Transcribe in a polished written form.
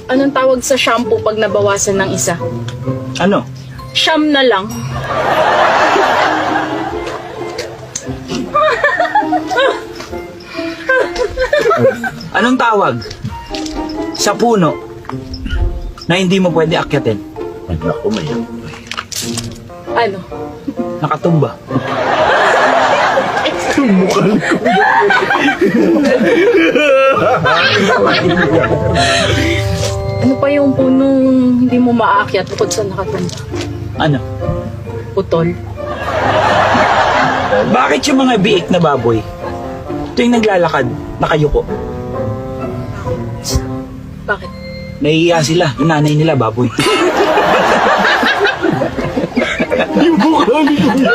Anong tawag sa shampoo pag nabawasan ng isa? Ano? Siyam na lang. Anong tawag sa puno na hindi mo pwede akyatin? Ay, naku, may Ano? Nakatumba. Ano pa yung punong hindi mo maakyat bukod sa nakatumba? Ano? Putol. Bakit yung mga biik na baboy tuwing naglalakad, nakayuko? Bakit? Nahihiya sila. Yung nanay nila, baboy. Yung mukha ni Kuya.